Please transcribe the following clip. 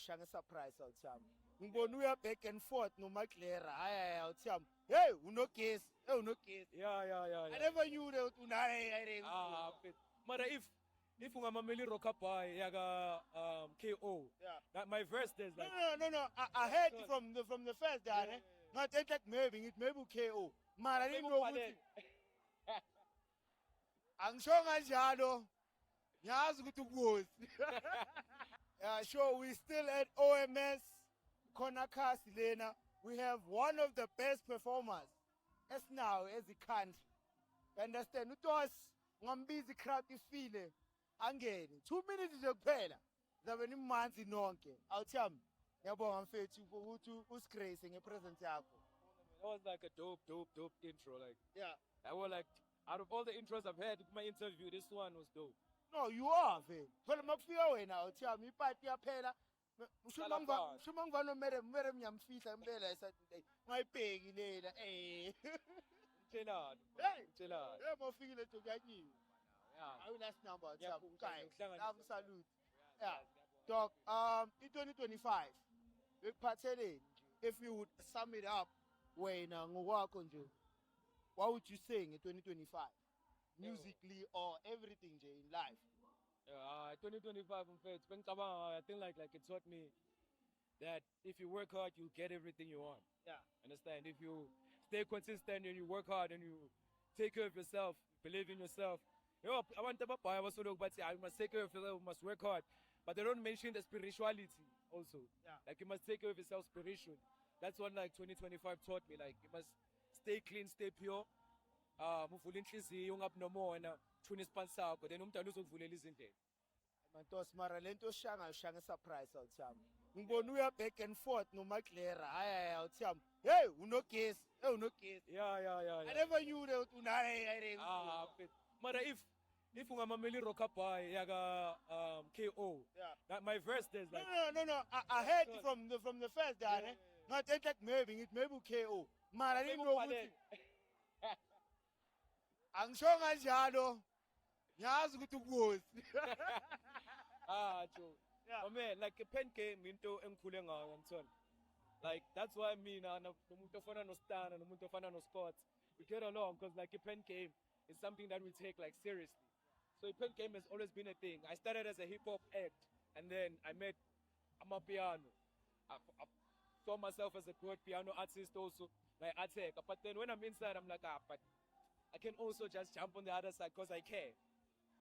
ushanga surprise awuthami. Ngibona uya back and forth noMacLera. Hayi awuthami. Hey, unogesi. Hey, unogesi. Yeah. I never knew that unaye. Mara if ungamameli Rockabye yaga KO. Yeah. That my verse there's like No. I heard it from the first guy. Not like maybe KO. Mara I didn't know ukuthi. Angisho kanjalo. Ngiyazi ukuthi ukuzi. Yeah, sure, we still at OMS Konakasi Lena. We have one of the best performers as now as a country. You understand? Utos ngambizi crowd ifile angene. 2 minutes nje kuphela. Zabe nimanzi nonke. Awuthami. Ngiyabonga mfethu ukuthi usigrace ngepresence yakho. that was like a dope intro. Like Yeah. I was like out of all the intros I've had in my interview, this one was dope. No, you are vele. Phela makufika wena uthiyami ipati yaphela. Hlala phansi. Shuma ngivano mere mnyamfihla impela esathi ngayibheki lela Chelado. Hey! Chelado. Mawufikile to kuyanyiwe. Yeah. Awu last number Yeah, uthiyami ukayi. ukuhlanganisa. Love salute. Yeah. Doc, i-2025 bekuphatheleni nje. If you would sum it up wena ngokwakho nje. What would you say nge-2025? Musically or everything nje in life? 2025 in fact, I think like it taught me that if you work hard, you'll get everything you want. Yeah. Understand? If you stay consistent and you work hard and you take care of yourself, believe in yourself. You know, I want to buy but I must take care of yourself, you must work hard. But they don't mention the spirituality also. Yeah. Like you must take care of yourself spiritually. That's what like 2025 taught me. Like you must stay clean, stay pure. Muvule inhliziyo ungabi nomoya thuna isipani sakho then umntwana uzokuvulela izindlela. Mantos mara lento ushanga surprise awuthami. Ngibona uya back and forth noMacLera. Hayi awuthami. Hey, unogesi. Hey, unogesi. Yeah. I never knew that unaye. Mara if ungamameli Rockabye yaga KO. Yeah. That my verse there's like No. I heard it from the first guy. Not like maybe KO. Mara I didn't know ukuthi. Angisho kanjalo. Ngiyazi ukuthi ukuzi. True. Yeah. But man, like a pen game into engikhule ngayo ngithola. Like that's why mina nomuntu ofana no Stan nomuntu ofana no Sports we get along because like a pen game is something that we take like seriously. So a pen game has always been a thing. I started as a hip hop act and then I met Amapiano. I saw myself as a good piano artist also, like Atek. But then when I'm inside, I'm like, but I can also just jump on the other side because I care.